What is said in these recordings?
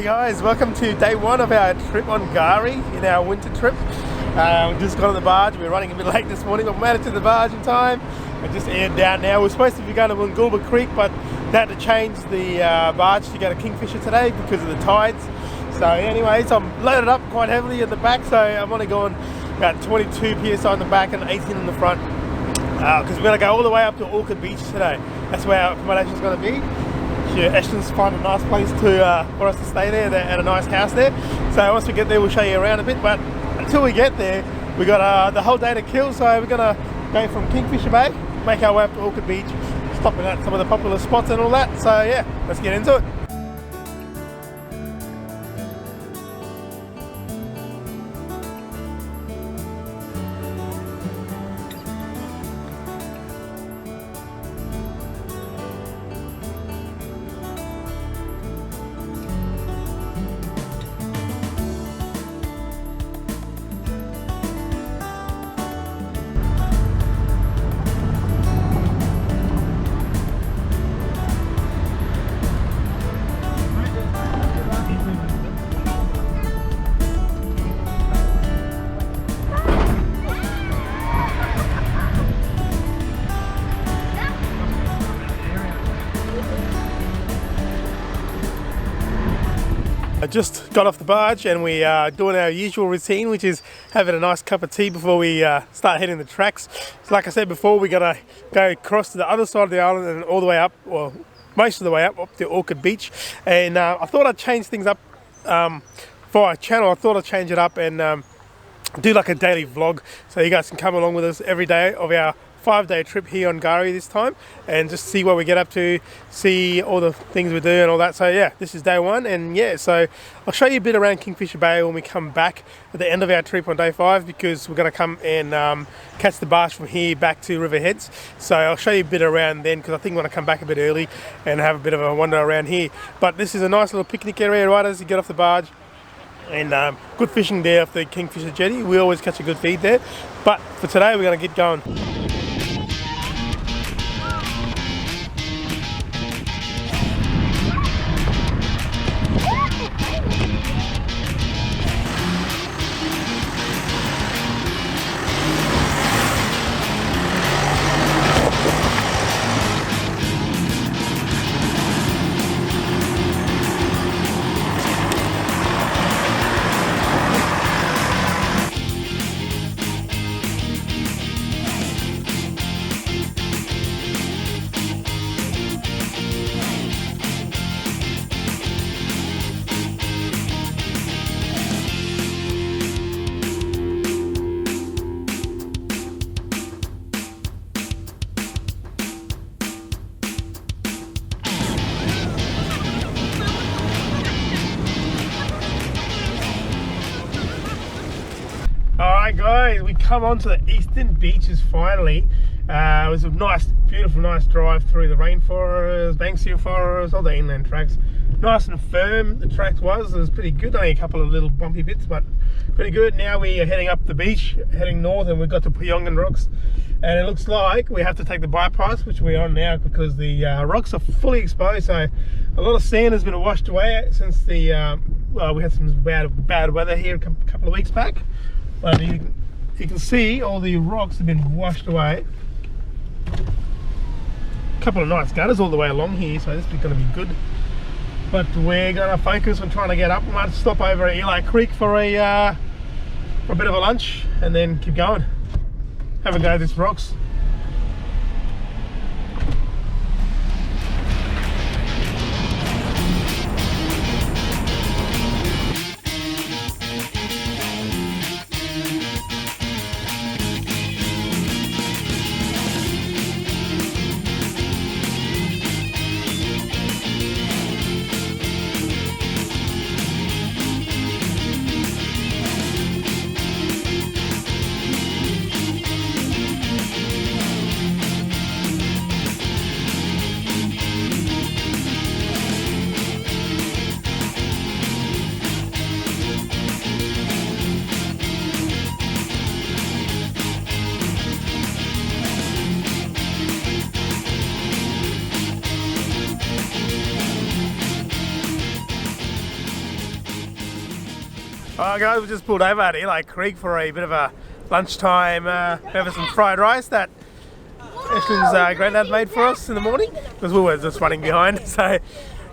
Hey guys, welcome to day one of our trip on Gari in our winter trip. We just got on the barge. We were running a bit late this morning, but we made it to the barge in time. We just aired down now. We're supposed to be going to Woongoolba Creek, but they had to change the barge to go to Kingfisher today because of the tides. So anyways, I'm loaded up quite heavily at the back, so I'm only going about 22 psi on the back and 18 in the front because we're going to go all the way up to Orchid Beach today. That's where our accommodation is going to be. Yeah, Ashton's find a nice place to for us to stay there at a nice house there. So once we get there, we'll show you around a bit. But until we get there, we got the whole day to kill. So we're gonna go from Kingfisher Bay, make our way up to Orchid Beach, stopping at some of the popular spots and all that. So yeah, let's get into it. I just got off the barge and we are doing our usual routine, which is having a nice cup of tea before we start hitting the tracks. So like I said before, we gotta go across to the other side of the island and all the way up, or most of the way up to Orchid Beach. And I thought I'd change things up for our channel. I thought I'd change it up and do like a daily vlog, so you guys can come along with us every day of our 5-day trip here on Gari this time and just see what we get up to, see all the things we do and all that. So yeah, this is day one, and yeah, so I'll show you a bit around Kingfisher Bay when we come back at the end of our trip on day 5, because we're going to come and catch the barge from here back to Riverheads. So I'll show you a bit around then, because I think we're going to come back a bit early and have a bit of a wander around here. But this is a nice little picnic area right as you get off the barge. And good fishing there off the Kingfisher jetty. We always catch a good feed there. But for today, we're going to get going. Alright guys, we come on to the eastern beaches finally. It was a nice, beautiful, nice drive through the rainforest, Banksia forest, all the inland tracks. Nice and firm the track was. It was pretty good, only a couple of little bumpy bits, but pretty good. Now we are heading up the beach, heading north, and we've got the Pyongan rocks. And it looks like we have to take the bypass, which we're on now, because the rocks are fully exposed. So a lot of sand has been washed away since the, well, we had some bad weather here a couple of weeks back. But you can see all the rocks have been washed away. A couple of nice gutters all the way along here, so this is going to be good. But we're going to focus on trying to get up. We might stop over at Eli Creek for a bit of a lunch and then keep going. Have a go at these rocks. Alright guys, we just pulled over at Eli Creek for a bit of a lunchtime, having some fried rice that Ashlyn's granddad made for us in the morning because we were just running behind. So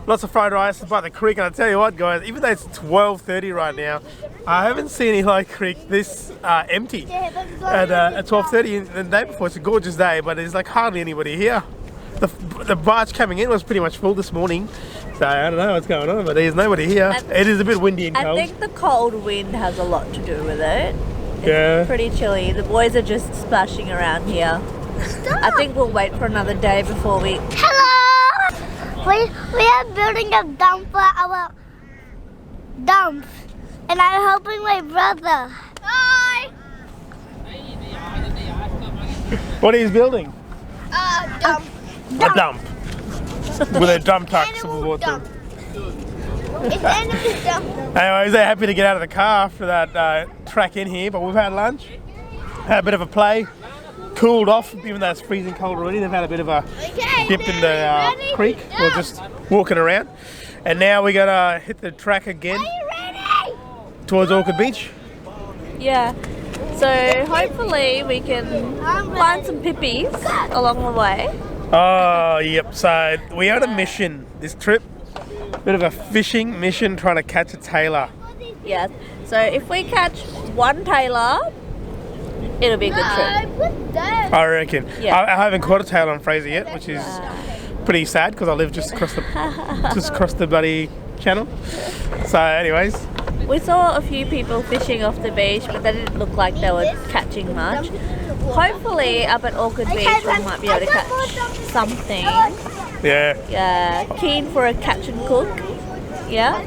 lots of fried rice by the creek, and I tell you what guys, even though it's 12:30 right now, I haven't seen Eli Creek this empty at 12:30 the day before. It's a gorgeous day, but there's like hardly anybody here. The barge coming in was pretty much full this morning, so I don't know what's going on, but there's nobody here. It is a bit windy and cold. I think the cold wind has a lot to do with it. It's pretty chilly. The boys are just splashing around here. I think we'll wait for another day before we... Hello! We are building a dump for our dump. And I'm helping my brother. Hi! What are you building? Dump. A dump. With a dump truck. Animal dump. It's animal dump. Anyways, they're happy to get out of the car after that track in here, but we've had lunch, had a bit of a play, cooled off, even though it's freezing cold already. They've had a bit of a dip in the creek. We're just walking around. And now we're going to hit the track again towards Orchid Beach. Yeah, so hopefully we can find some pippies along the way. Oh, yep. So we are on a mission this trip. Bit of a fishing mission trying to catch a tailor. Yes, so if we catch one tailor, it'll be a good trip. I reckon. Yeah. I haven't caught a tailor on Fraser yet, which is pretty sad because I live just across the bloody channel. So anyways, we saw a few people fishing off the beach, but they didn't look like they were catching much. Hopefully up at Orchid Beach we might be able to catch something. yeah. Yeah, keen for a catch and cook. Yeah?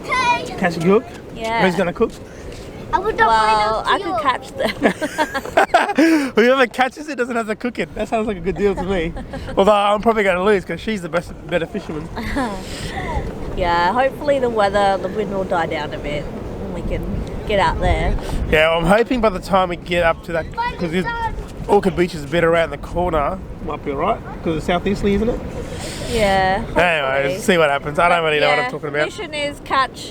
Catch and cook? Yeah. Who's gonna cook? Well, I could catch them. Whoever catches it doesn't have to cook it. That sounds like a good deal to me. Although I'm probably going to lose because she's the better fisherman. Yeah, hopefully the wind will die down a bit and we can get out there. Yeah, well, I'm hoping by the time we get up to that, because Orchid Beach is a bit around the corner, might be alright because it's southeasterly, isn't it? Yeah. Hopefully. Anyway, see what happens. I don't really know what I'm talking about. Mission is catch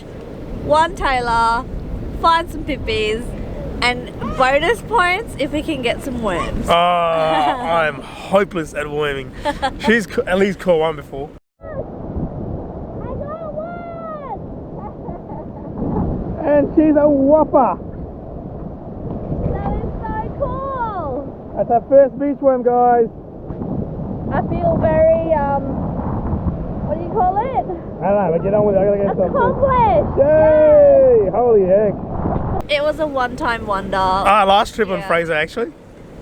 one tailor, find some pippies, and bonus points if we can get some worms. Oh, I'm hopeless at worming. She's at least caught one before. And she's a whopper. That is so cool. That's our first beach worm, guys. I feel very, what do you call it? I don't know, but get on with it. I gotta get something. Accomplished! Yay! Yes. Holy heck. It was a one-time wonder. Last trip on Fraser, actually.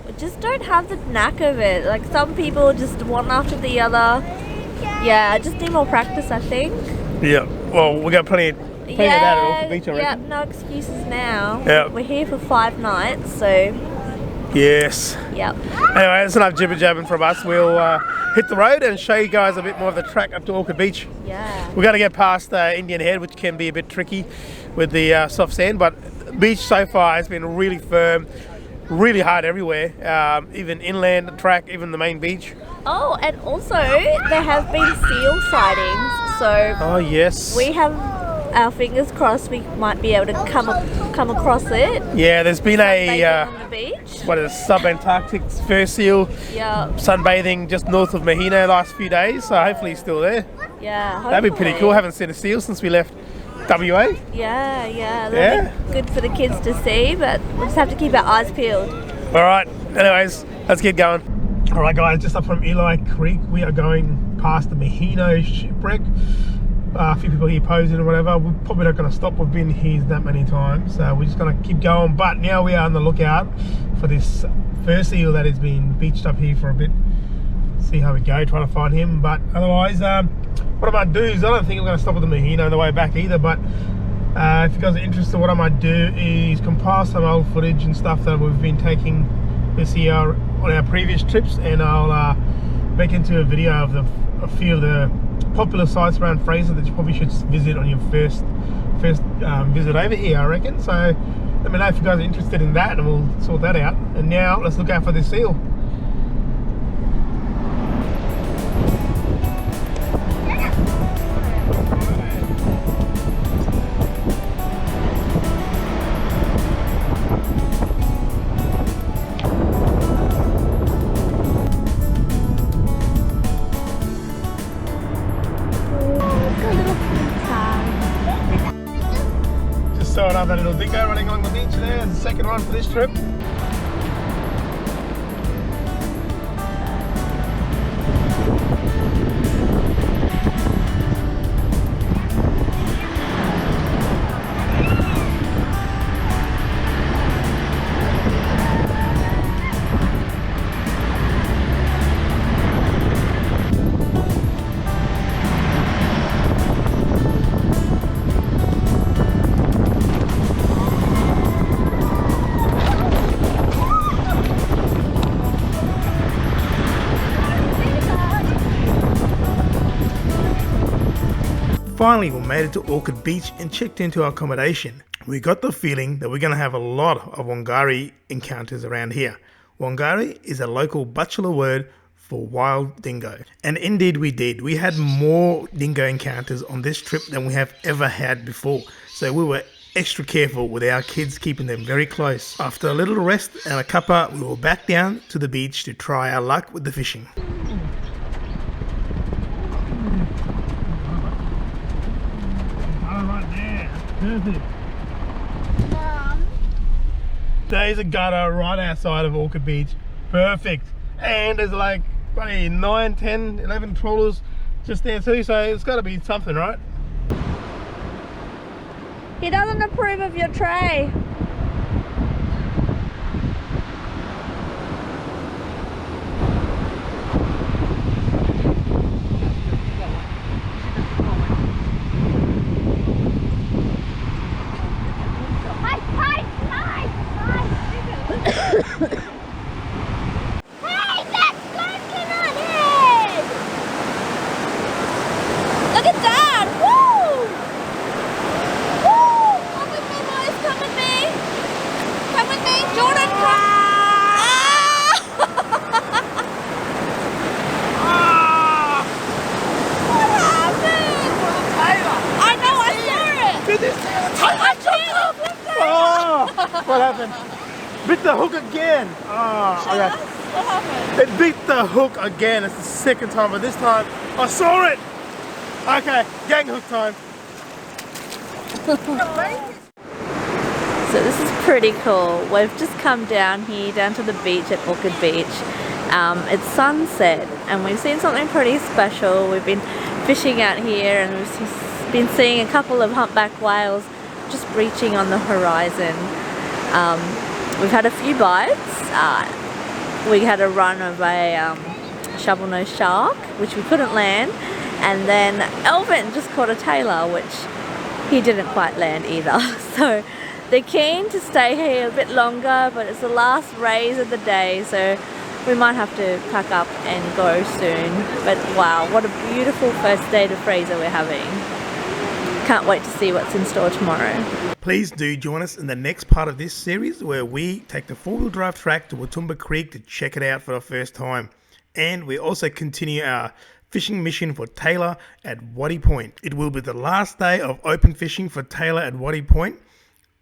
We just don't have the knack of it. Like some people just one after the other. Yeah, I just need more practice, I think. Yeah, well, we got plenty of that at Orchid Beach, I reckon. Yeah, no excuses now. Yeah. We're here for 5 nights, so... Yes. Yep. Anyway, that's enough jibber jabbing from us. We'll hit the road and show you guys a bit more of the track up to Orchid Beach. Yeah. We've got to get past Indian Head, which can be a bit tricky with the soft sand, but the beach so far has been really firm, really hard everywhere, even inland track, even the main beach. Oh, and also there have been seal sightings, so... Oh, yes. We have our fingers crossed we might be able to come across it. Yeah, there's been on the beach. what is it, sub-Antarctic fur seal sunbathing just north of Mahina last few days, so hopefully he's still there. Yeah, hopefully. That'd be pretty cool. Haven't seen a seal since we left WA. Yeah. That'd be good for the kids to see, but we'll just have to keep our eyes peeled. Alright, anyways, let's get going. Alright guys, just up from Eli Creek, we are going past the Mahina shipwreck. A few people here posing or whatever. We're probably not going to stop. We've been here that many times, so we're just going to keep going. But now we are on the lookout for this fur seal that has been beached up here for a bit. See how we go, trying to find him. But otherwise, what I might do is, I don't think I'm going to stop at the Mahina on the way back either, but if you guys are interested, what I might do is compile some old footage and stuff that we've been taking this year on our previous trips, and I'll make into a video of a few of the popular sites around Fraser that you probably should visit on your first visit over here, I reckon. So let me know if you guys are interested in that, and we'll sort that out. And now let's look out for this seal. time for this trip. Finally, we made it to Orchid Beach and checked into our accommodation. We got the feeling that we're going to have a lot of Wangari encounters around here. Wangari is a local bachelor word for wild dingo. And indeed we did. We had more dingo encounters on this trip than we have ever had before. So we were extra careful with our kids, keeping them very close. After a little rest and a cuppa, we were back down to the beach to try our luck with the fishing. Perfect. There's a gutter right outside of Orchid Beach. Perfect. And there's like probably 9, 10, 11 trawlers just there too, so it's got to be something, right? He doesn't approve of your tray. Look at that! Woo! Woo! Come with me, boys. Come with me. Come with me. Jordan, come. Ah! What happened? I know, I saw it. Did you see the tail? I can't look at Oh! What happened? Bit the hook again. Oh, okay. What happened? It bit the hook again. It's the second time, but this time I saw it. Okay, gang hook time. So this is pretty cool. We've just come down here, down to the beach at Orchid Beach. It's sunset and we've seen something pretty special. We've been fishing out here and we've been seeing a couple of humpback whales just breaching on the horizon. We've had a few bites. We had a run of a shovel-nosed shark, which we couldn't land. And then Elvin just caught a tailor, which he didn't quite land either. So they're keen to stay here a bit longer, but it's the last raise of the day, so we might have to pack up and go soon. But wow, what a beautiful first day to Fraser we're having. Can't wait to see what's in store tomorrow. Please do join us in the next part of this series where we take the four-wheel drive track to Waddy Creek to check it out for the first time. And we also continue our fishing mission for Taylor at Waddy Point. It will be the last day of open fishing for Taylor at Waddy Point.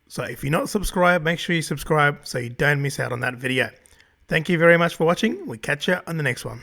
So if you're not subscribed, make sure you subscribe so you don't miss out on that video. Thank you very much for watching. We'll catch you on the next one.